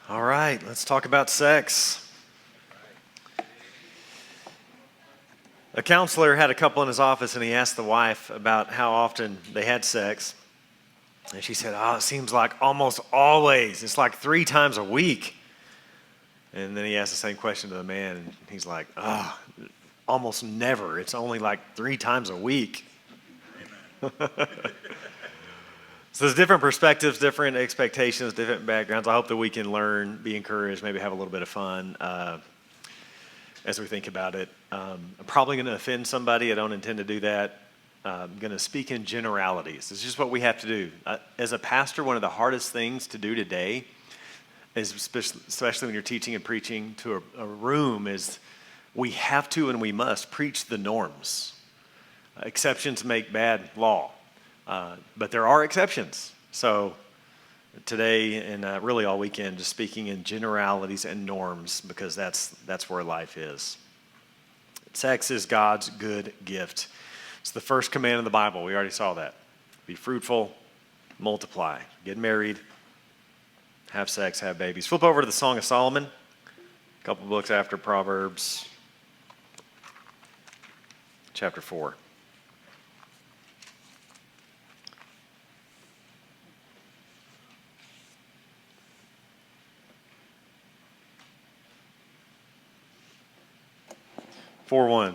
All right, let's talk about sex. A counselor had a couple in his office and he asked the wife about how often they had sex. And she said, it seems like almost always. It's like 3 times a week. And then he asked the same question to the man and he's like, almost never. It's only like 3 times a week. So there's different perspectives, different expectations, different backgrounds. I hope that we can learn, be encouraged, maybe have a little bit of fun as we think about it. I'm probably going to offend somebody. I don't intend to do that. I'm going to speak in generalities. It's just what we have to do. As a pastor, one of the hardest things to do today, is especially when you're teaching and preaching to a room, is we have to and we must preach the norms. Exceptions make bad law. But there are exceptions. So today and really all weekend, just speaking in generalities and norms because that's where life is. Sex is God's good gift. It's the first command in the Bible. We already saw that. Be fruitful, multiply, get married, have sex, have babies. Flip over to the Song of Solomon, a couple books after Proverbs, chapter 4.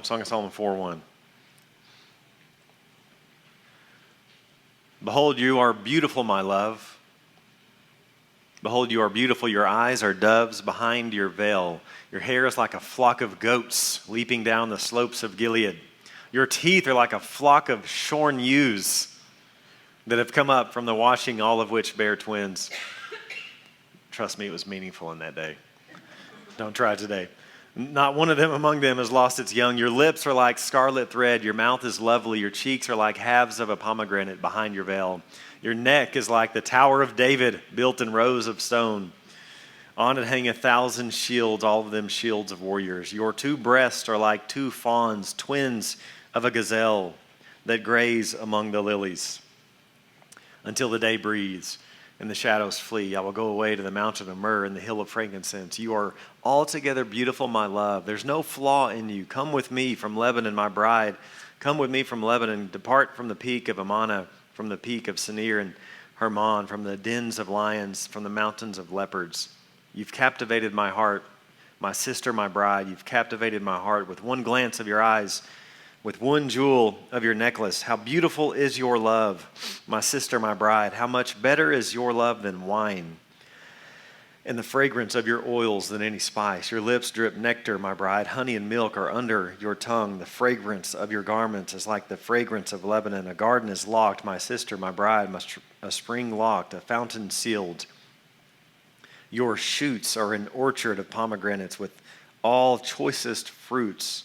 Song of Solomon 4:1. Behold, you are beautiful, my love. Behold, you are beautiful. Your eyes are doves behind your veil. Your hair is like a flock of goats leaping down the slopes of Gilead. Your teeth are like a flock of shorn ewes that have come up from the washing, all of which bear twins. Trust me, it was meaningful in that day. Don't try it today. Not one of them among them has lost its young. Your lips are like scarlet thread. Your mouth is lovely. Your cheeks are like halves of a pomegranate behind your veil. Your neck is like the Tower of David, built in rows of stone. On it hang 1,000 shields, all of them shields of warriors. Your 2 breasts are like 2 fawns, twins of a gazelle that graze among the lilies. Until the day breathes and the shadows flee, I will go away to the mountain of myrrh and the hill of frankincense. You are altogether beautiful, my love. There's no flaw in you. Come with me from Lebanon, my bride. Come with me from Lebanon. Depart from the peak of Amana, from the peak of Senir and Hermon, from the dens of lions, from the mountains of leopards. You've captivated my heart, my sister, my bride. You've captivated my heart with one glance of your eyes, with one jewel of your necklace. How beautiful is your love, my sister, my bride. How much better is your love than wine, and the fragrance of your oils than any spice. Your lips drip nectar, my bride. Honey and milk are under your tongue. The fragrance of your garments is like the fragrance of Lebanon. A garden is locked, my sister, my bride. A spring locked, a fountain sealed. Your shoots are an orchard of pomegranates with all choicest fruits.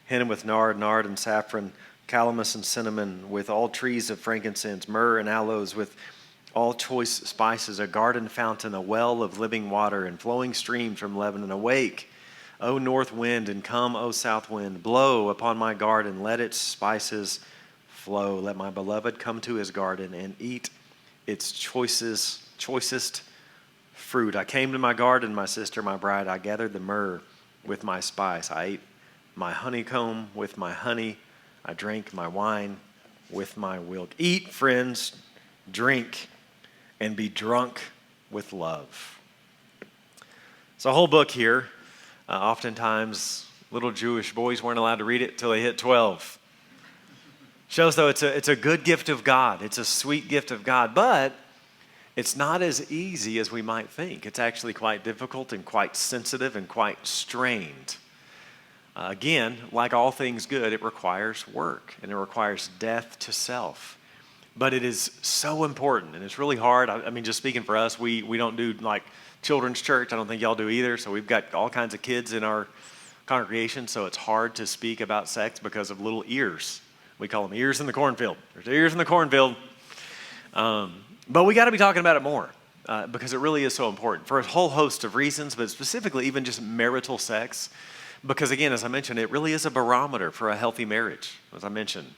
Henna with nard and saffron, calamus and cinnamon, with all trees of frankincense, myrrh and aloes, with all choice spices, a garden fountain, a well of living water, and flowing streams from Lebanon. Awake, O north wind, and come, O south wind. Blow upon my garden, let its spices flow. Let my beloved come to his garden and eat its choicest fruit. I came to my garden, my sister, my bride. I gathered the myrrh with my spice. I ate my honeycomb with my honey. I drank my wine with my milk. Eat, friends, drink, and be drunk with love. It's a whole book here. Oftentimes, little Jewish boys weren't allowed to read it till they hit 12. Shows, though, it's a good gift of God. It's a sweet gift of God, but it's not as easy as we might think. It's actually quite difficult and quite sensitive and quite strained. Again, like all things good, it requires work and it requires death to self. But it is so important and it's really hard. I mean, just speaking for us, we don't do like children's church. I don't think y'all do either. So we've got all kinds of kids in our congregation. So it's hard to speak about sex because of little ears. We call them ears in the cornfield. There's ears in the cornfield. But we got to be talking about it more because it really is so important for a whole host of reasons, but specifically even just marital sex. Because again, as I mentioned, it really is a barometer for a healthy marriage, as I mentioned.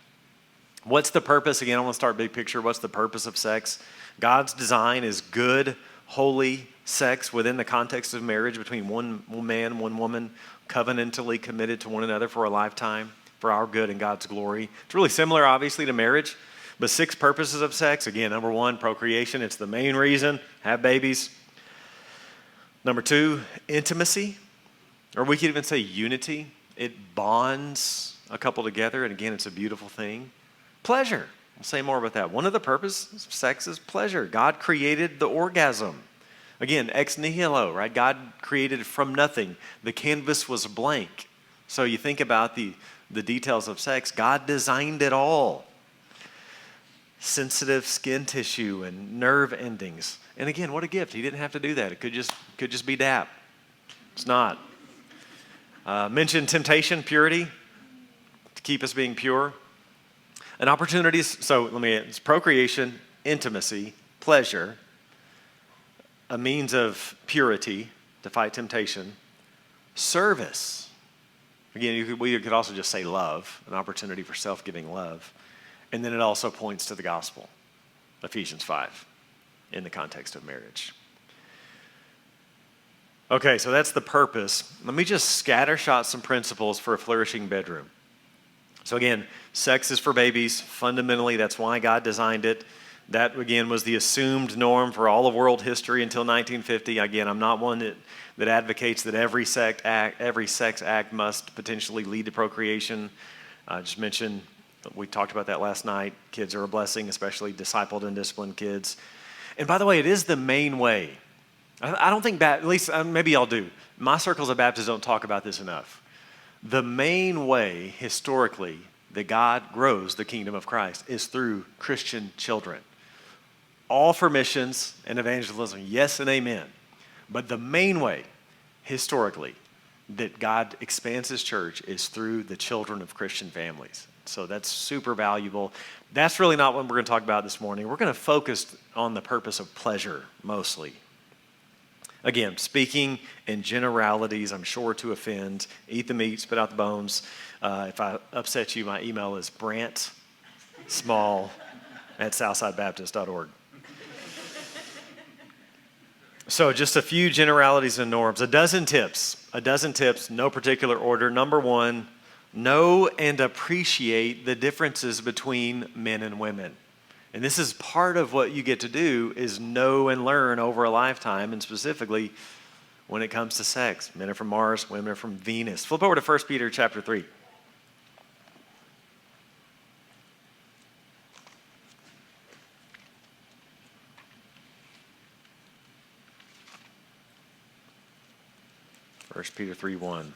What's the purpose? Again, I want to start big picture. What's the purpose of sex? God's design is good, holy, sex within the context of marriage between one man, one woman, covenantally committed to one another for a lifetime, for our good and God's glory. It's really similar, obviously, to marriage, but 6 purposes of sex. Again, number 1, procreation. It's the main reason. Have babies. Number 2, intimacy, or we could even say unity. It bonds a couple together, and again, it's a beautiful thing. Pleasure. I'll say more about that. One of the purposes of sex is pleasure. God created the orgasm. Again, ex nihilo, right? God created from nothing. The canvas was blank. So you think about the details of sex. God designed it all. Sensitive skin tissue and nerve endings. And again, what a gift. He didn't have to do that. It could just be dap. It's not. Mentioned temptation, purity, to keep us being pure. And opportunities, it's procreation, intimacy, pleasure, a means of purity to fight temptation, service. Again, we could also just say love, an opportunity for self-giving love. And then it also points to the gospel, Ephesians 5, in the context of marriage. Okay, so that's the purpose. Let me just scattershot some principles for a flourishing bedroom. So again, sex is for babies. Fundamentally, that's why God designed it. That, again, was the assumed norm for all of world history until 1950. Again, I'm not one that advocates that every sex act must potentially lead to procreation. I just mentioned, we talked about that last night. Kids are a blessing, especially discipled and disciplined kids. And by the way, it is the main way. I don't think, at least maybe y'all do. My circles of Baptists don't talk about this enough. The main way, historically, that God grows the kingdom of Christ is through Christian children. All for missions and evangelism, yes and amen. But the main way, historically, that God expands his church is through the children of Christian families. So that's super valuable. That's really not what we're going to talk about this morning. We're going to focus on the purpose of pleasure, mostly. Again, speaking in generalities, I'm sure to offend. Eat the meat, spit out the bones. If I upset you, my email is brantsmall@southsidebaptist.org. So just a few generalities and norms. A dozen tips, no particular order. Number 1, know and appreciate the differences between men and women. And this is part of what you get to do is know and learn over a lifetime, and specifically when it comes to sex. Men are from Mars, women are from Venus. Flip over to 1 Peter chapter 3. First Peter 3:1.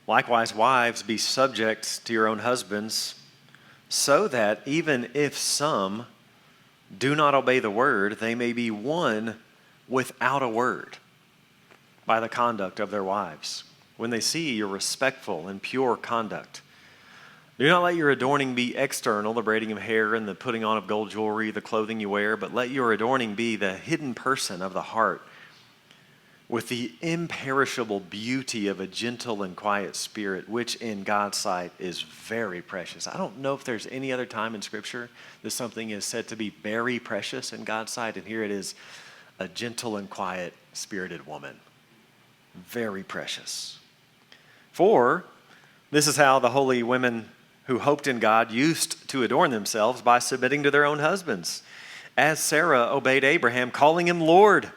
Likewise, wives, be subject to your own husbands, so that even if some do not obey the word, they may be won without a word by the conduct of their wives, when they see your respectful and pure conduct. Do not let your adorning be external, the braiding of hair and the putting on of gold jewelry, the clothing you wear, but let your adorning be the hidden person of the heart, with the imperishable beauty of a gentle and quiet spirit, which in God's sight is very precious. I don't know if there's any other time in Scripture that something is said to be very precious in God's sight, and here it is, a gentle and quiet spirited woman. Very precious. For this is how the holy women who hoped in God used to adorn themselves, by submitting to their own husbands, as Sarah obeyed Abraham, calling him Lord.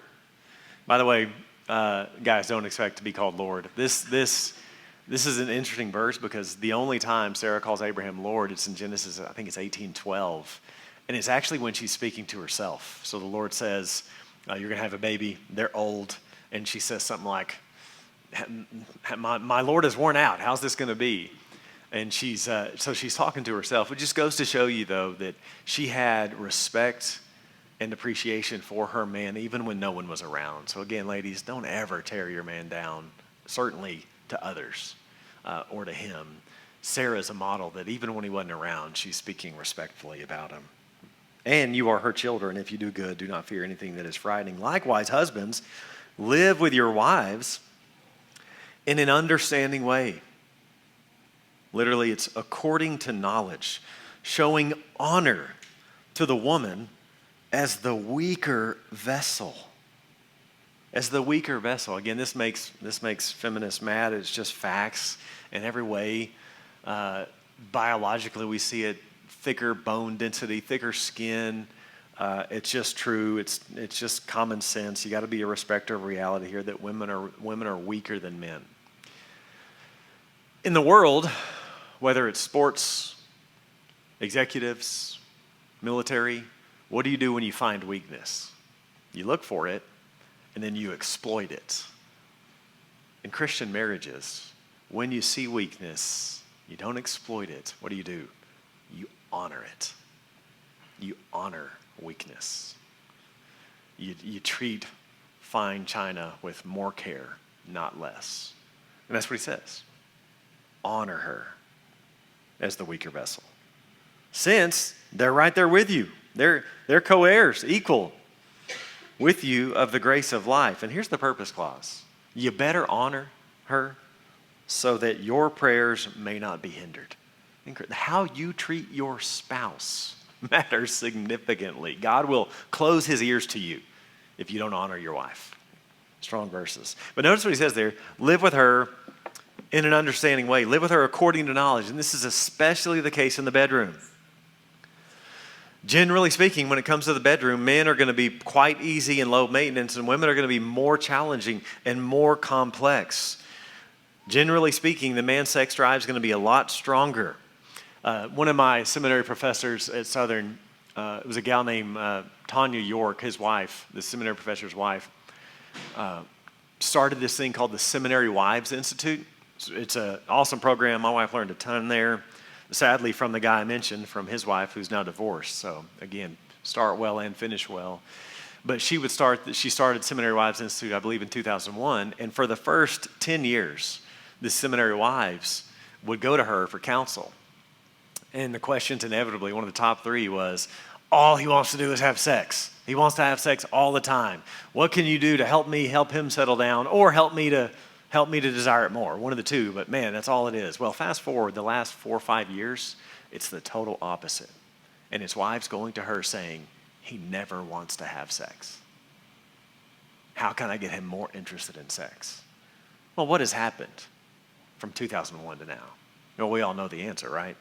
By the way, guys, don't expect to be called Lord. This is an interesting verse because the only time Sarah calls Abraham Lord, it's in Genesis, I think it's 18:12. And it's actually when she's speaking to herself. So the Lord says, you're going to have a baby. They're old. And she says something like, my Lord is worn out. How's this going to be? And she's talking to herself. It just goes to show you, though, that she had respect and appreciation for her man, even when no one was around. So again, ladies, don't ever tear your man down, certainly to others or to him. Sarah's a model that even when he wasn't around, she's speaking respectfully about him. And you are her children. If you do good, do not fear anything that is frightening. Likewise, husbands, live with your wives in an understanding way. Literally, it's according to knowledge, showing honor to the woman as the weaker vessel. As the weaker vessel. Again, this makes feminists mad. It's just facts in every way. Biologically, we see it: thicker bone density, thicker skin. It's just true. It's just common sense. You got to be a respecter of reality here that women are weaker than men. In the world, whether it's sports, executives, military, what do you do when you find weakness? You look for it, and then you exploit it. In Christian marriages, when you see weakness, you don't exploit it. What do? You honor it. You honor weakness. You treat fine china with more care, not less. And that's what he says. Honor her as the weaker vessel. Since they're right there with you. They're co-heirs, equal with you of the grace of life. And here's the purpose clause. You better honor her so that your prayers may not be hindered. How you treat your spouse matters significantly. God will close his ears to you if you don't honor your wife. Strong verses. But notice what he says there. Live with her in an understanding way. Live with her according to knowledge. And this is especially the case in the bedroom. Generally speaking, when it comes to the bedroom, men are going to be quite easy and low maintenance, and women are going to be more challenging and more complex. Generally speaking, the man's sex drive is going to be a lot stronger. One of my seminary professors at Southern, it was a gal named Tanya York, his wife, the seminary professor's wife, started this thing called the Seminary Wives Institute. It's an awesome program. My wife learned a ton there. Sadly, from the guy I mentioned, from his wife, who's now divorced. So again, start well and finish well. But she started Seminary Wives Institute, I believe, in 2001. And for the first 10 years, the seminary wives would go to her for counsel. And the questions, inevitably, one of the top three was, all he wants to do is have sex. He wants to have sex all the time. What can you do to help him settle down, or help me to desire it more? One of the two, but man, that's all it is. Well, fast forward the last 4 or 5 years, it's the total opposite. And his wife's going to her saying, he never wants to have sex. How can I get him more interested in sex? Well, what has happened from 2001 to now? Well, we all know the answer, right?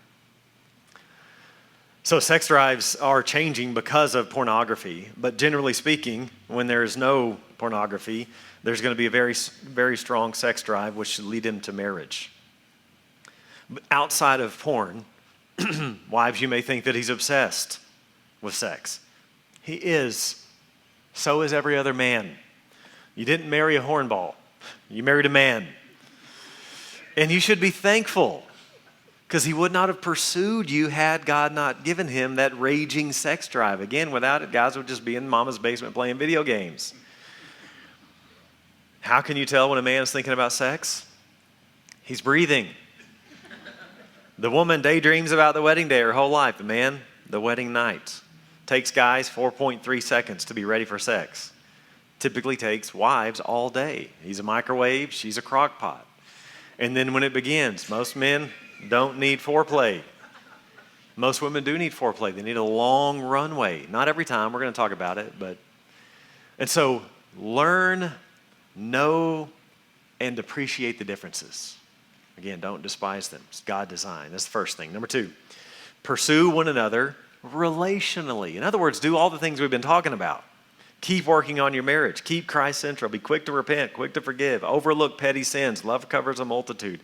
So sex drives are changing because of pornography, but generally speaking, when there is no pornography, there's going to be a very, very strong sex drive, which should lead him to marriage. But outside of porn, wives, you may think that he's obsessed with sex. He is. So is every other man. You didn't marry a hornball. You married a man. And you should be thankful, because he would not have pursued you had God not given him that raging sex drive. Again, without it, guys would just be in mama's basement playing video games. How can you tell when a man is thinking about sex? He's breathing. The woman daydreams about the wedding day her whole life. The man, the wedding night. Takes guys 4.3 seconds to be ready for sex. Typically takes wives all day. He's a microwave, she's a crock pot. And then when it begins, most men don't need foreplay. Most women do need foreplay. They need a long runway. Not every time, we're going to talk about it, and so learn, know, and appreciate the differences. Again, don't despise them. It's God designed. That's the first thing. Number 2, pursue one another relationally. In other words, do all the things we've been talking about. Keep working on your marriage. Keep Christ central. Be quick to repent, quick to forgive. Overlook petty sins. Love covers a multitude.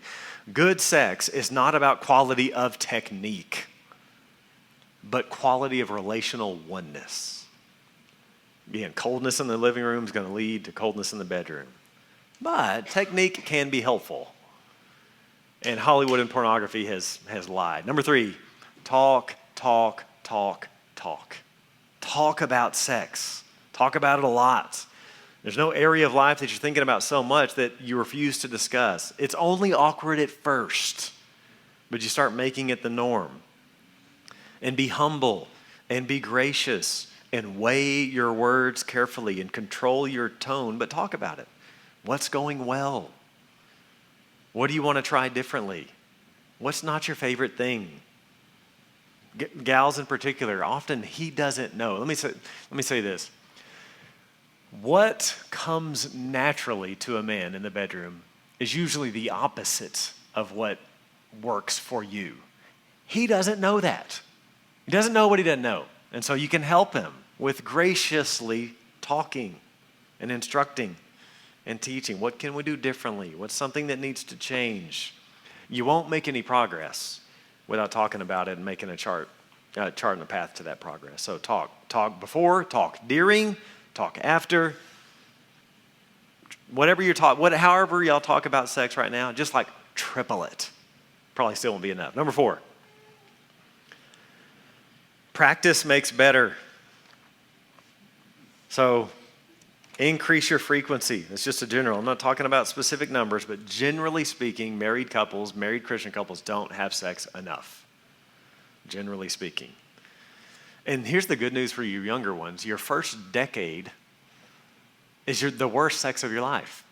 Good sex is not about quality of technique, but quality of relational oneness. Again, coldness in the living room is going to lead to coldness in the bedroom. But technique can be helpful. And Hollywood and pornography has lied. Number 3, talk. Talk about sex. Talk about it a lot. There's no area of life that you're thinking about so much that you refuse to discuss. It's only awkward at first, but you start making it the norm. And be humble and be gracious and weigh your words carefully and control your tone, but talk about it. What's going well? What do you want to try differently? What's not your favorite thing? Gals in particular, often he doesn't know. Let me say this. What comes naturally to a man in the bedroom is usually the opposite of what works for you. He doesn't know that. He doesn't know what he doesn't know. And so you can help him with graciously talking and instructing and teaching. What can we do differently? What's something that needs to change? You won't make any progress without talking about it and making a chart and a path to that progress. So talk before, talk during, talk after. Whatever you're however y'all talk about sex right now, just like triple it. Probably still won't be enough. Number 4. Practice makes better. So increase your frequency. It's just a general. I'm not talking about specific numbers, but generally speaking, married Christian couples don't have sex enough. Generally speaking. And here's the good news for you younger ones. Your first decade is the worst sex of your life.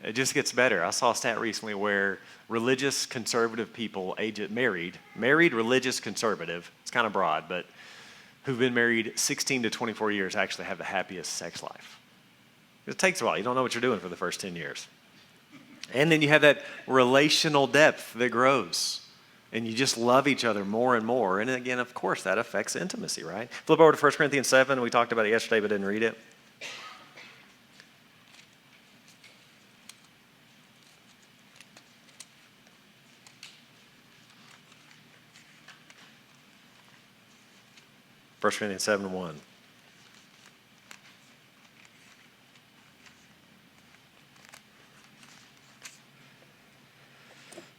It just gets better. I saw a stat recently where religious conservative people, married, religious conservative, it's kind of broad, but who've been married 16 to 24 years actually have the happiest sex life. It takes a while. You don't know what you're doing for the first 10 years. And then you have that relational depth that grows. And you just love each other more and more. And again, of course, that affects intimacy, right? Flip over to 1 Corinthians 7. We talked about it yesterday, but didn't read it. First Corinthians 7:1.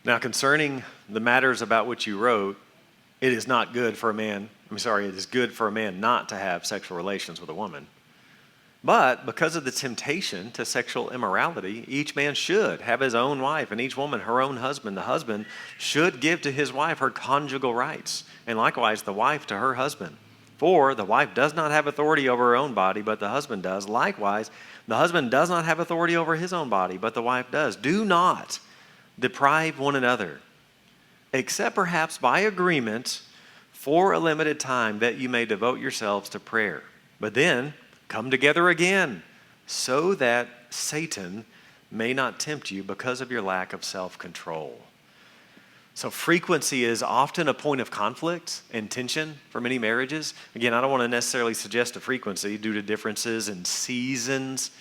Now, concerning the matters about which you wrote, it is good for a man not to have sexual relations with a woman. But because of the temptation to sexual immorality, each man should have his own wife, and each woman her own husband. The husband should give to his wife her conjugal rights, and likewise the wife to her husband. For the wife does not have authority over her own body, but the husband does. Likewise, the husband does not have authority over his own body, but the wife does. Do not deprive one another, except perhaps by agreement for a limited time, that you may devote yourselves to prayer. But then come together again, so that Satan may not tempt you because of your lack of self-control. So frequency is often a point of conflict and tension for many marriages. Again, I don't want to necessarily suggest a frequency due to differences in seasons,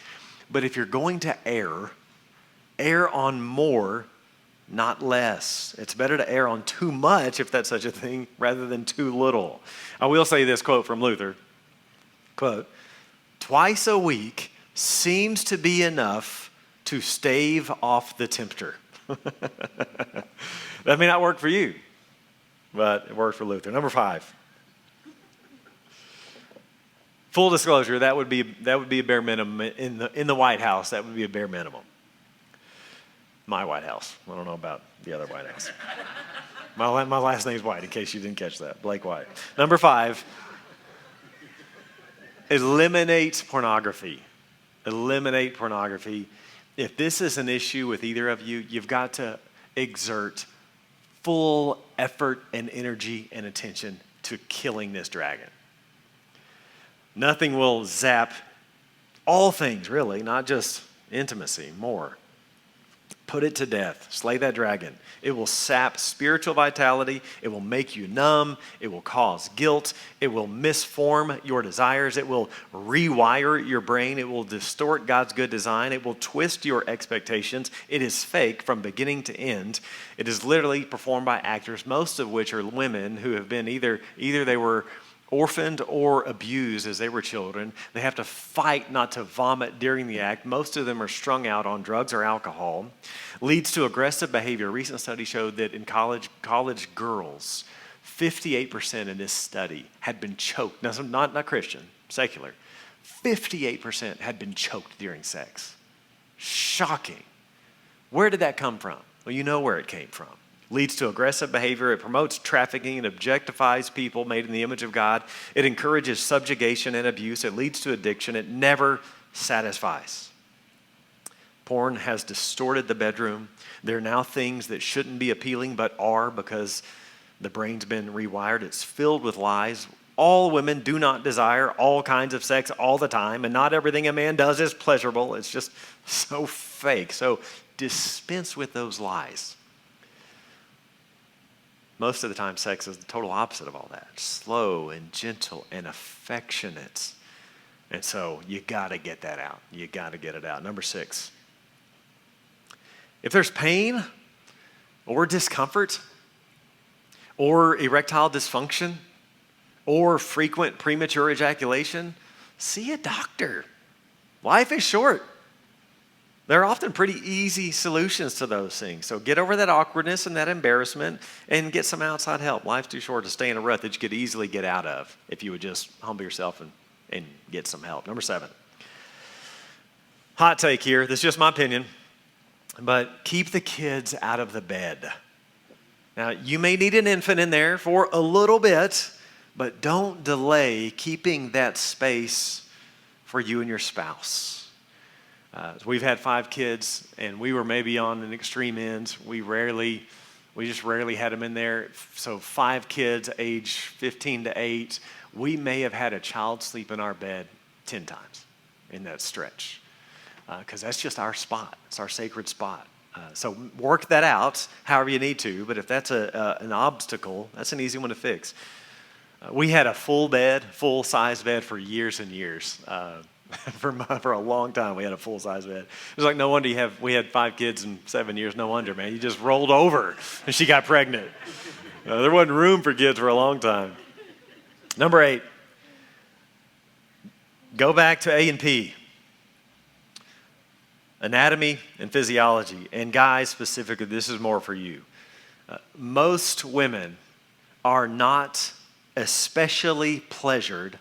but if you're going to err on more, not less. It's better to err on too much, if that's such a thing, rather than too little. I will say this quote from Luther, quote, "Twice a week seems to be enough to stave off the tempter." That may not work for you, but it worked for Luther. Number 5. Full disclosure, that would be a bare minimum in the White House. That would be a bare minimum. My White House. I don't know about the other White House. My last name's White, in case you didn't catch that. Blake White. Number 5. Eliminate pornography. Eliminate pornography. If this is an issue with either of you, you've got to exert full effort and energy and attention to killing this dragon. Nothing will zap all things, really, not just intimacy, more. Put it to death. Slay that dragon. It will sap spiritual vitality. It will make you numb. It will cause guilt. It will misform your desires. It will rewire your brain. It will distort God's good design. It will twist your expectations. It is fake from beginning to end. It is literally performed by actors, most of which are women who have been either they were orphaned or abused as they were children. They have to fight not to vomit during the act. Most of them are strung out on drugs or alcohol. Leads to aggressive behavior. A recent study showed that in college girls, 58% in this study had been choked. Now, not Christian, secular. 58% had been choked during sex. Shocking. Where did that come from? Well, you know where it came from. Leads to aggressive behavior. It promotes trafficking and objectifies people made in the image of God. It encourages subjugation and abuse. It leads to addiction. It never satisfies. Porn has distorted the bedroom. There are now things that shouldn't be appealing but are because the brain's been rewired. It's filled with lies. All women do not desire all kinds of sex all the time, and not everything a man does is pleasurable. It's just so fake. So dispense with those lies. Most of the time, sex is the total opposite of all that. Slow and gentle and affectionate. And so you got to get that out. You got to get it out. Number 6. If there's pain or discomfort or erectile dysfunction or frequent premature ejaculation, see a doctor. Life is short. There are often pretty easy solutions to those things. So get over that awkwardness and that embarrassment and get some outside help. Life's too short to stay in a rut that you could easily get out of if you would just humble yourself and get some help. Number 7. Hot take here. This is just my opinion. But keep the kids out of the bed. Now, you may need an infant in there for a little bit, but don't delay keeping that space for you and your spouse. We've had 5 kids, and we were maybe on an extreme end. We just rarely had them in there. So 5 kids, age 15 to 8, we may have had a child sleep in our bed 10 times in that stretch. Because that's just our spot. It's our sacred spot. So work that out however you need to, but if that's an obstacle, that's an easy one to fix. We had a full-size bed for years and years. For a long time, we had a full-size bed. It was like, no wonder we had 5 kids in 7 years. No wonder, man. You just rolled over and she got pregnant. There wasn't room for kids for a long time. Number 8, go back to A&P. Anatomy and physiology. And guys specifically, this is more for you. Most women are not especially pleasured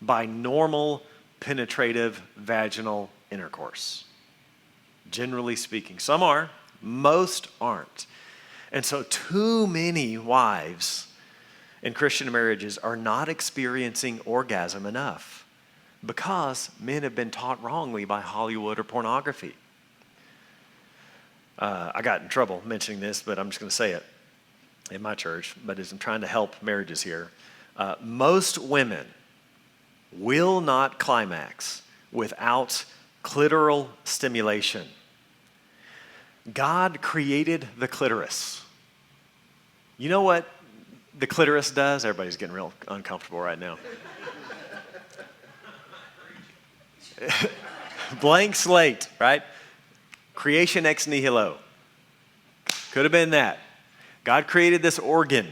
by normal penetrative vaginal intercourse. Generally speaking. Some are, most aren't. And so too many wives in Christian marriages are not experiencing orgasm enough because men have been taught wrongly by Hollywood or pornography. I got in trouble mentioning this, but I'm just going to say it in my church, but as I'm trying to help marriages here, most women will not climax without clitoral stimulation. God created the clitoris. You know what the clitoris does? Everybody's getting real uncomfortable right now. Blank slate, right? Creation ex nihilo. Could have been that. God created this organ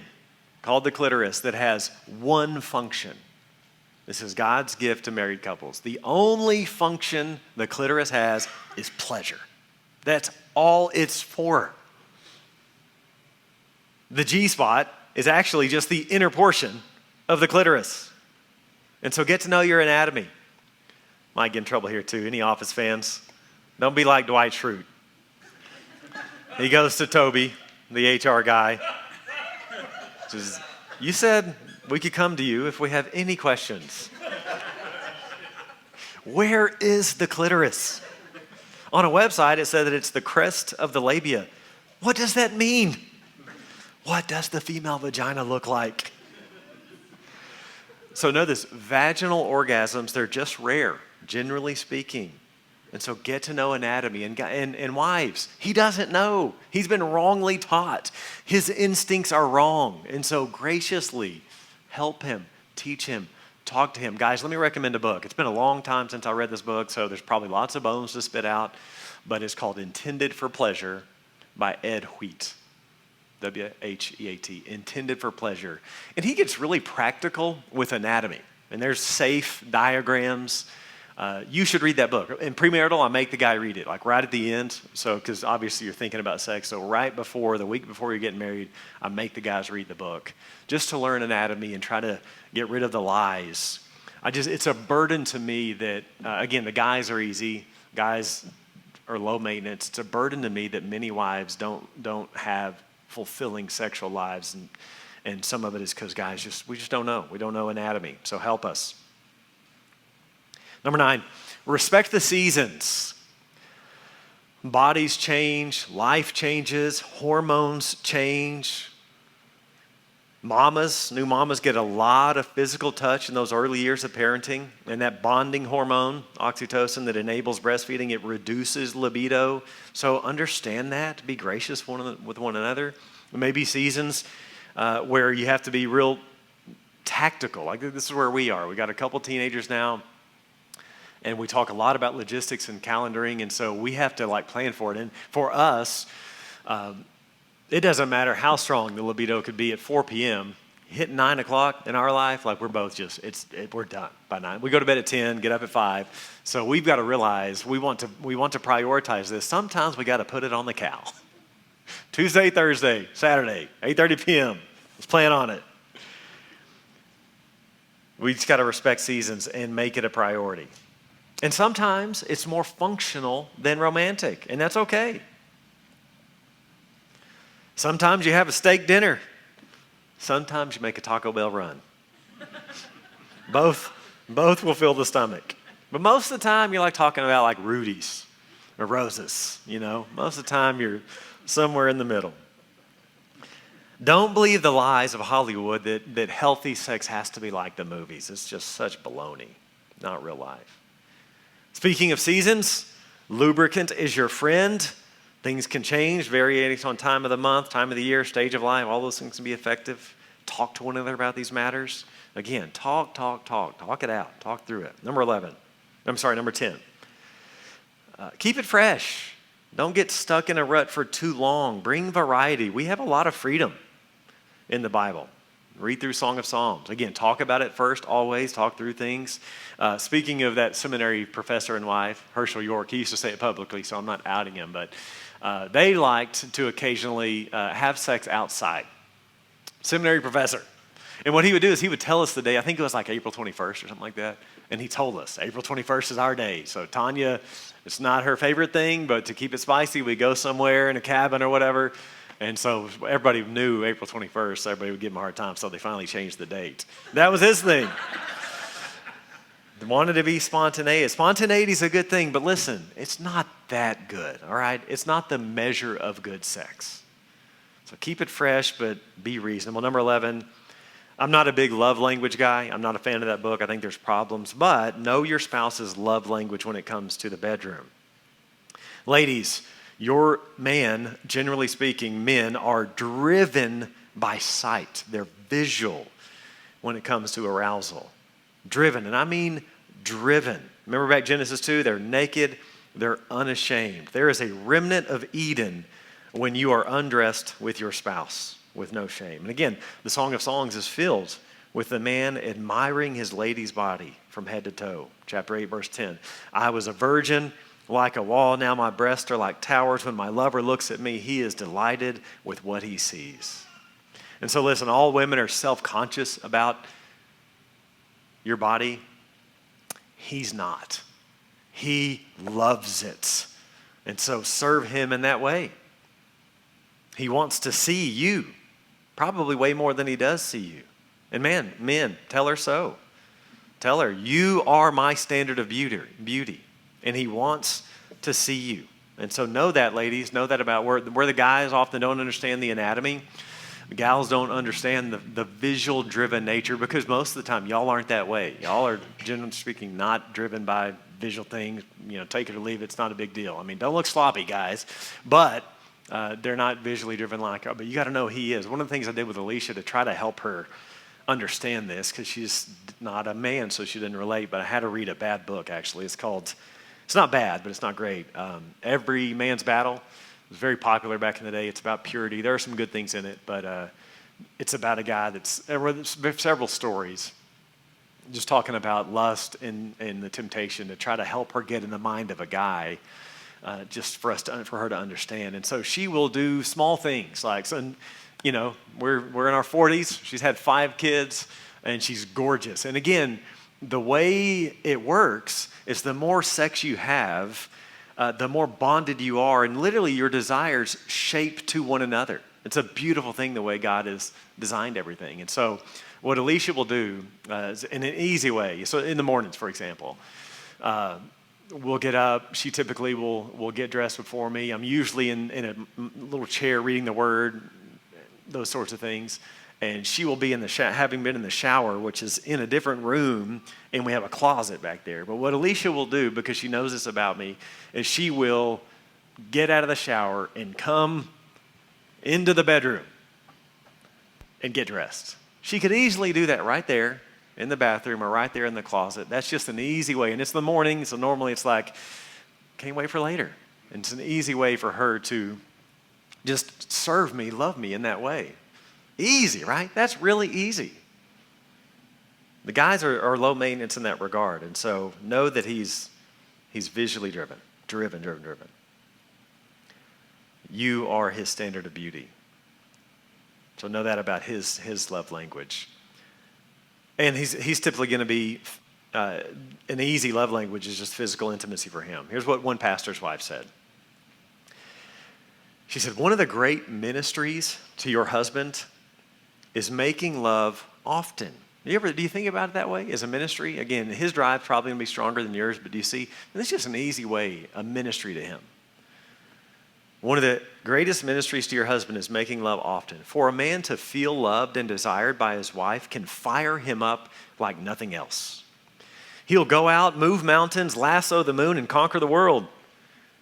called the clitoris that has one function. This is God's gift to married couples. The only function the clitoris has is pleasure. That's all it's for. The G-spot is actually just the inner portion of the clitoris. And so get to know your anatomy. Might get in trouble here too. Any Office fans? Don't be like Dwight Schrute. He goes to Toby, the HR guy. Says, you said we could come to you if we have any questions. Where is the clitoris? On a website, it said that it's the crest of the labia. What does that mean? What does the female vagina look like? So know this, vaginal orgasms, they're just rare, generally speaking. And so get to know anatomy. And wives, he doesn't know. He's been wrongly taught. His instincts are wrong. And so graciously help him, teach him, talk to him. Guys, let me recommend a book. It's been a long time since I read this book, so there's probably lots of bones to spit out. But it's called Intended for Pleasure by Ed Wheat. W-H-E-A-T, Intended for Pleasure. And he gets really practical with anatomy. And there's safe diagrams. You should read that book. In premarital, I make the guy read it, like right at the end. So, because obviously you're thinking about sex. So right before, the week before you're getting married, I make the guys read the book just to learn anatomy and try to get rid of the lies. It's a burden to me that, again, the guys are easy. Guys are low maintenance. It's a burden to me that many wives don't have fulfilling sexual lives. And some of it is because guys we just don't know. We don't know anatomy. So help us. Number 9, respect the seasons. Bodies change, life changes, hormones change. New mamas get a lot of physical touch in those early years of parenting, and that bonding hormone, oxytocin, that enables breastfeeding, it reduces libido. So understand that, be gracious with one another. There may be seasons where you have to be real tactical. Like this is where we are. We got a couple teenagers now, and we talk a lot about logistics and calendaring, and so we have to plan for it. And for us, it doesn't matter how strong the libido could be at 4 p.m. Hit 9 o'clock in our life, we're both just, we're done by 9. We go to bed at 10, get up at 5. So we've got to realize we want to prioritize this. Sometimes we got to put it on the cow. Tuesday, Thursday, Saturday, 8:30 p.m. Let's plan on it. We just got to respect seasons and make it a priority. And sometimes it's more functional than romantic, and that's okay. Sometimes you have a steak dinner. Sometimes you make a Taco Bell run. Both will fill the stomach. But most of the time you're talking about Rudy's or Rose's, Most of the time you're somewhere in the middle. Don't believe the lies of Hollywood that healthy sex has to be like the movies. It's just such baloney, not real life. Speaking of seasons, lubricant is your friend. Things can change, varying on time of the month, time of the year, stage of life. All those things can be effective. Talk to one another about these matters. Again, talk it out. Talk through it. Number 10. Keep it fresh. Don't get stuck in a rut for too long. Bring variety. We have a lot of freedom in the Bible. Read through Song of Psalms. Again, talk about it first, always. Talk through things. Speaking of that seminary professor and wife, Herschel York, he used to say it publicly, so I'm not outing him, but they liked to occasionally have sex outside. Seminary professor. And what he would do is he would tell us the day, I think it was April 21st or something like that, and he told us, April 21st is our day. So Tanya, it's not her favorite thing, but to keep it spicy, we go somewhere in a cabin or whatever. And so everybody knew April 21st, so everybody would give him a hard time, so they finally changed the date. That was his thing. They wanted to be spontaneous. Spontaneity is a good thing, but listen, it's not that good, all right? It's not the measure of good sex. So keep it fresh, but be reasonable. Number 11, I'm not a big love language guy. I'm not a fan of that book. I think there's problems, but know your spouse's love language when it comes to the bedroom. Ladies, your man, generally speaking, men are driven by sight. They're visual when it comes to arousal. Driven, and I mean driven. Remember back Genesis 2? They're naked, they're unashamed. There is a remnant of Eden when you are undressed with your spouse with no shame. And again, the Song of Songs is filled with the man admiring his lady's body from head to toe. Chapter 8, verse 10. I was a virgin like a wall, now my breasts are like towers. When my lover looks at me, he is delighted with what he sees. And so listen, all women are self-conscious about your body. He's not. He loves it. And so serve him in that way. He wants to see you, probably way more than he does see you. And man, men, tell her so. Tell her, you are my standard of beauty. And he wants to see you. And so know that, ladies. Know that about where the guys often don't understand the anatomy. Gals don't understand the visual-driven nature because most of the time, y'all aren't that way. Y'all are, generally speaking, not driven by visual things. Take it or leave it. It's not a big deal. Don't look sloppy, guys. But they're not visually driven like her. But you got to know he is. One of the things I did with Alicia to try to help her understand this, because she's not a man, so she didn't relate, but I had her read a bad book, actually. It's not bad, but it's not great. Every Man's Battle. It was very popular back in the day. It's about purity. There are some good things in it, but it's about a guy there's several stories just talking about lust and the temptation to try to help her get in the mind of a guy, just for her to understand. And so she will do small things like, we're in our 40s. She's had 5 kids, and she's gorgeous. And again, the way it works is the more sex you have, the more bonded you are, and literally your desires shape to one another. It's a beautiful thing the way God has designed everything. And so what Alicia will do is in an easy way, so in the mornings, for example, we'll get up. She typically will get dressed before me. I'm usually in a little chair reading the Word, those sorts of things. And she will be in the having been in the shower, which is in a different room, and we have a closet back there. But what Alicia will do, because she knows this about me, is she will get out of the shower and come into the bedroom and get dressed. She could easily do that right there in the bathroom or right there in the closet. That's just an easy way. And it's the morning, so normally it's like, can't wait for later. And it's an easy way for her to just serve me, love me in that way. Easy, right? That's really easy. The guys are low maintenance in that regard. And so know that he's visually driven. You are his standard of beauty. So know that about his love language. And he's typically going to be, an easy love language is just physical intimacy for him. Here's what one pastor's wife said. She said, one of the great ministries to your husband is making love often. Do you think about it that way as a ministry? Again, his drive's probably going to be stronger than yours, but do you see? It's just an easy way, a ministry to him. One of the greatest ministries to your husband is making love often. For a man to feel loved and desired by his wife can fire him up like nothing else. He'll go out, move mountains, lasso the moon, and conquer the world.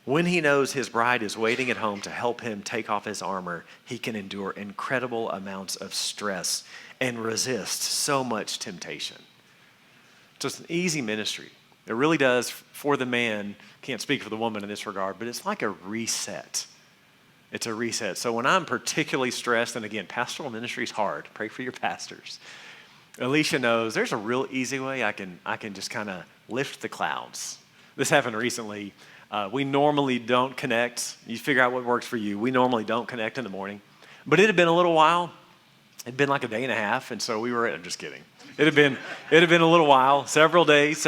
When he knows his bride is waiting at home to help him take off his armor, he can endure incredible amounts of stress and resist so much temptation. Just an easy ministry. It really does, for the man, can't speak for the woman in this regard, but it's like a reset. It's a reset. So when I'm particularly stressed, and again, pastoral ministry is hard. Pray for your pastors. Alicia knows there's a real easy way I can just kind of lift the clouds. This happened recently. We normally don't connect. You figure out what works for you. We normally don't connect in the morning. But it had been a little while. It had been like a day and a half, and so I'm just kidding. It had been a little while, several days.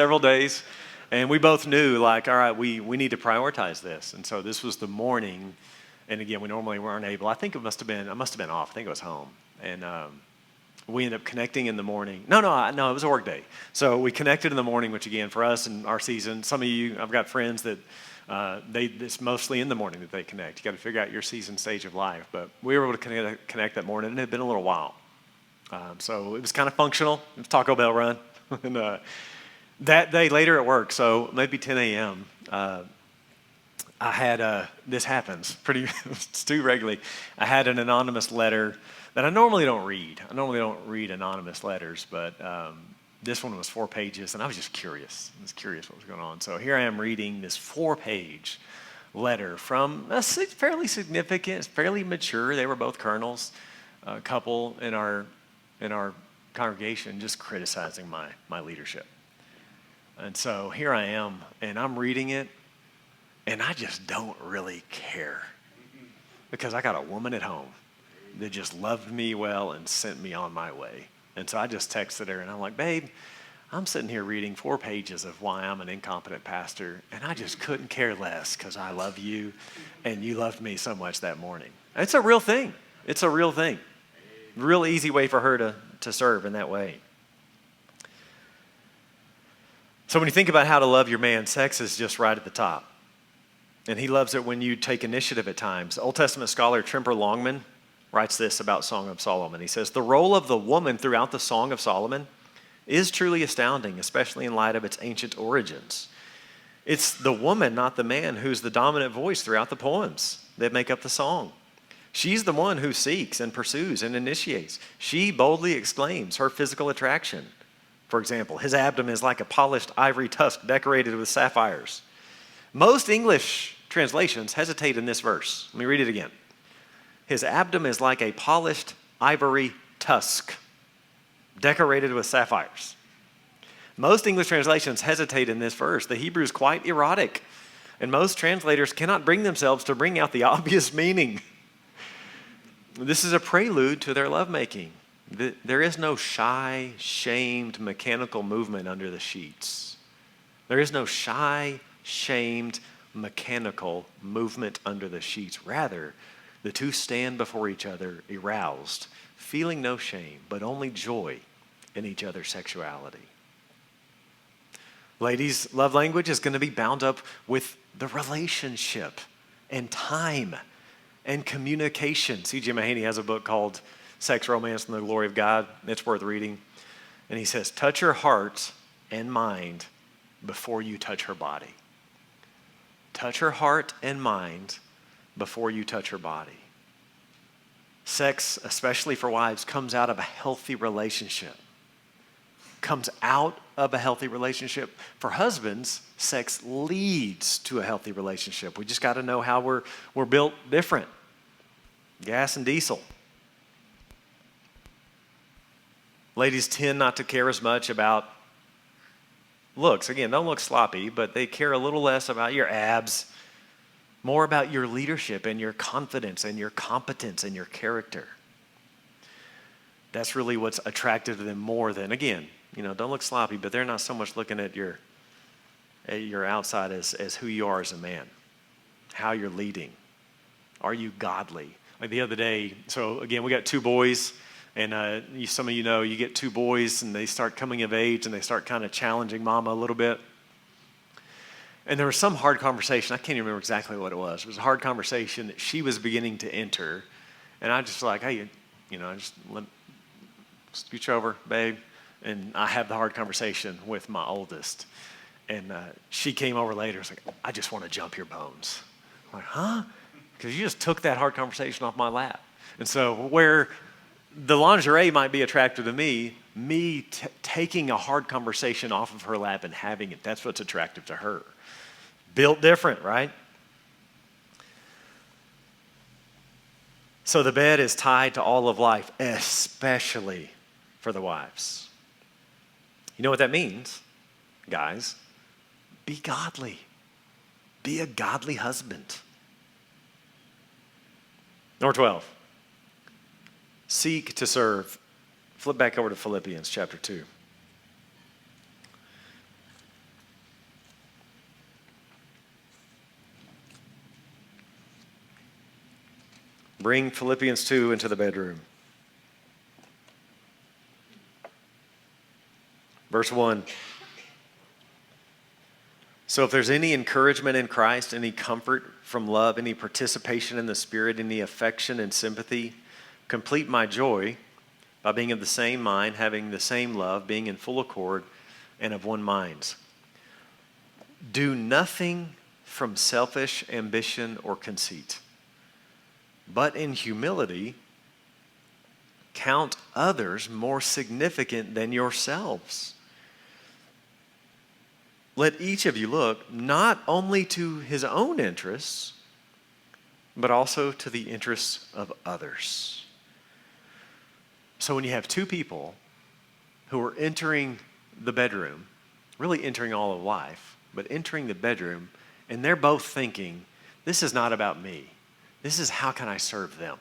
And we both knew, like, all right, we need to prioritize this. And so this was the morning. And again, we normally weren't able. I think I must have been off. I think I was home. And we ended up connecting in the morning. No, it was a work day. So we connected in the morning, which again, for us in our season, some of you, I've got friends that it's mostly in the morning that they connect. You got to figure out your season stage of life. But we were able to connect that morning, and it had been a little while. So it was kind of functional. It was Taco Bell run. And that day later at work, so maybe 10 a.m., I had, this happens it's too regularly. I had an anonymous letter that I normally don't read. I normally don't read anonymous letters, but this one was 4 pages, and I was just curious. I was curious what was going on. So here I am reading this 4-page letter from a fairly significant, fairly mature, they were both colonels, a couple in our congregation, just criticizing my leadership. And so here I am, and I'm reading it, and I just don't really care because I got a woman at home that just loved me well and sent me on my way. And so I just texted her, and I'm like, babe, I'm sitting here reading 4 pages of why I'm an incompetent pastor, and I just couldn't care less because I love you, and you loved me so much that morning. It's a real thing. It's a real thing. Real easy way for her to serve in that way. So when you think about how to love your man, sex is just right at the top. And he loves it when you take initiative at times. Old Testament scholar Trimper Longman writes this about Song of Solomon. He says, the role of the woman throughout the Song of Solomon is truly astounding, especially in light of its ancient origins. It's the woman, not the man, who's the dominant voice throughout the poems that make up the song. She's the one who seeks and pursues and initiates. She boldly exclaims her physical attraction. For example, his abdomen is like a polished ivory tusk decorated with sapphires. Most English translations hesitate in this verse. Let me read it again. His abdomen is like a polished ivory tusk decorated with sapphires. Most English translations hesitate in this verse. The Hebrew is quite erotic, and most translators cannot bring themselves to bring out the obvious meaning. This is a prelude to their lovemaking. There is no shy, shamed, mechanical movement under the sheets. There is no shy, shamed, mechanical movement under the sheets. Rather, the two stand before each other aroused, feeling no shame, but only joy in each other's sexuality. Ladies, love language is going to be bound up with the relationship and time and communication. C.J. Mahaney has a book called Sex, Romance, and the Glory of God. It's worth reading. And he says, touch her heart and mind before you touch her body. Touch her heart and mind before you touch her body. Sex, especially for wives, comes out of a healthy relationship. Comes out of a healthy relationship. For husbands, sex leads to a healthy relationship. We just got to know how we're built different. Gas and diesel. Ladies tend not to care as much about looks. Again, don't look sloppy, but they care a little less about your abs, more about your leadership and your confidence and your competence and your character. That's really what's attractive to them more than, again, don't look sloppy, but they're not so much looking at your outside as who you are as a man, how you're leading. Are you godly? Like the other day, so again, we got 2 boys, and some of you know, you get 2 boys, and they start coming of age, and they start kind of challenging mama a little bit. And there was some hard conversation. I can't even remember exactly what it was. It was a hard conversation that she was beginning to enter, and I just like, hey, just scooch over, babe. And I have the hard conversation with my oldest. And she came over later and was like, I just want to jump your bones. I'm like, huh? Because you just took that hard conversation off my lap. And so where the lingerie might be attractive to me taking a hard conversation off of her lap and having it, that's what's attractive to her. Built different, right? So the bed is tied to all of life, especially for the wives. You know what that means, guys? Be godly. Be a godly husband. Number 12. Seek to serve. Flip back over to Philippians chapter 2. Bring Philippians 2 into the bedroom. Verse 1. So if there's any encouragement in Christ, any comfort from love, any participation in the Spirit, any affection and sympathy, complete my joy by being of the same mind, having the same love, being in full accord, and of one mind. Do nothing from selfish ambition or conceit, but in humility count others more significant than yourselves. Let each of you look not only to his own interests, but also to the interests of others. So when you have 2 people who are entering the bedroom, really entering all of life, but entering the bedroom, and they're both thinking, this is not about me. This is how can I serve them?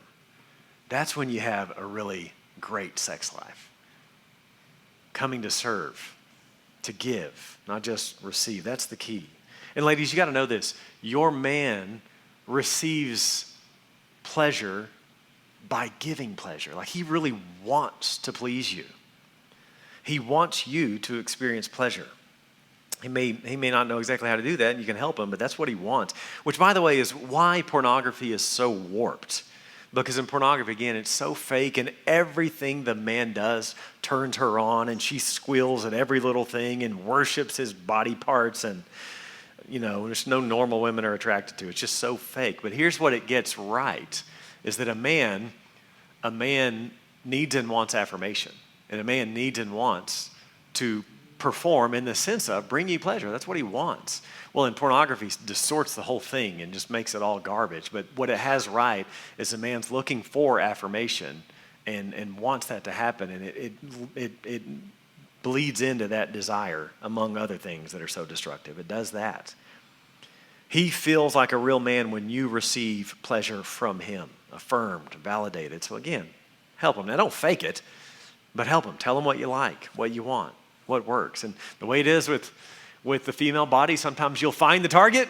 That's when you have a really great sex life. Coming to serve. To give, not just receive. That's the key. And ladies, you got to know this. Your man receives pleasure by giving pleasure. Like he really wants to please you. He wants you to experience pleasure. He may not know exactly how to do that, and you can help him, but that's what he wants. Which, by the way, is why pornography is so warped. Because in pornography, again, it's so fake, and everything the man does turns her on, and she squeals at every little thing and worships his body parts, and, there's no normal women are attracted to. It's just so fake. But here's what it gets right, is that a man needs and wants affirmation, and a man needs and wants to perform in the sense of bring you pleasure. That's what he wants. Well, in pornography, distorts the whole thing and just makes it all garbage. But what it has right is a man's looking for affirmation and wants that to happen, and it bleeds into that desire, among other things that are so destructive. It does that. He feels like a real man when you receive pleasure from him, affirmed, validated. So again, help him. Now, don't fake it, but help him. Tell him what you like, what you want, what works. And the way it is with the female body, sometimes you'll find the target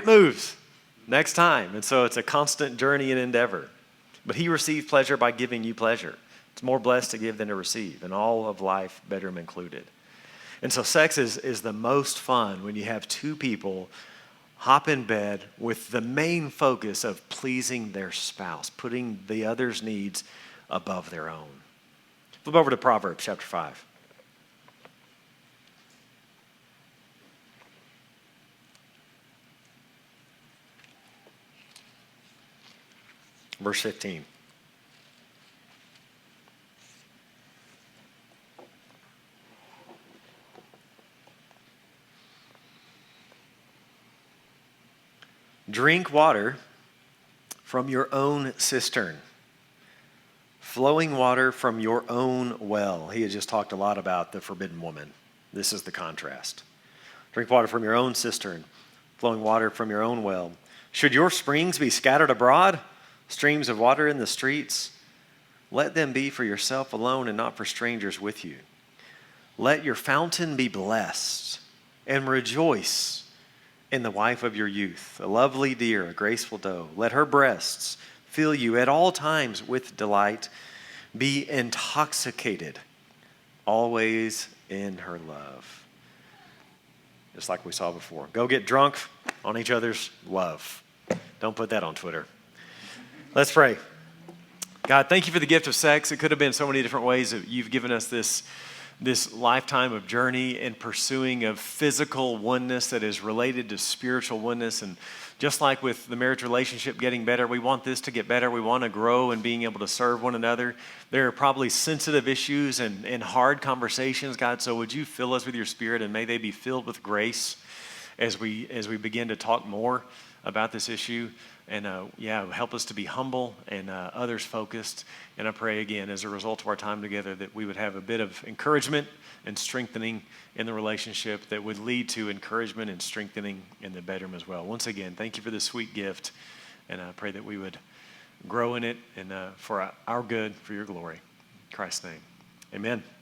moves next time. And so it's a constant journey and endeavor. But he received pleasure by giving you pleasure. It's more blessed to give than to receive, and all of life, bedroom included. And so sex is the most fun when you have two people hop in bed with the main focus of pleasing their spouse, putting the other's needs above their own. Flip over to Proverbs chapter 5. Verse 15. Drink water from your own cistern, flowing water from your own well. He had just talked a lot about the forbidden woman. This is the contrast. Drink water from your own cistern, flowing water from your own well. Should your springs be scattered abroad, streams of water in the streets? Let them be for yourself alone and not for strangers with you. Let your fountain be blessed, and rejoice in the wife of your youth, a lovely deer, a graceful doe. Let her breasts fill you at all times with delight. Be intoxicated always in her love. Just like we saw before. Go get drunk on each other's love. Don't put that on Twitter. Let's pray. God, thank you for the gift of sex. It could have been so many different ways that you've given us this lifetime of journey and pursuing of physical oneness that is related to spiritual oneness. And just like with the marriage relationship getting better, we want this to get better. We want to grow in being able to serve one another. There are probably sensitive issues and hard conversations, God. So would you fill us with your Spirit, and may they be filled with grace as we begin to talk more about this issue. And help us to be humble and others focused. And I pray again, as a result of our time together, that we would have a bit of encouragement and strengthening in the relationship that would lead to encouragement and strengthening in the bedroom as well. Once again, thank you for this sweet gift. And I pray that we would grow in it and for our good, for your glory. In Christ's name, amen.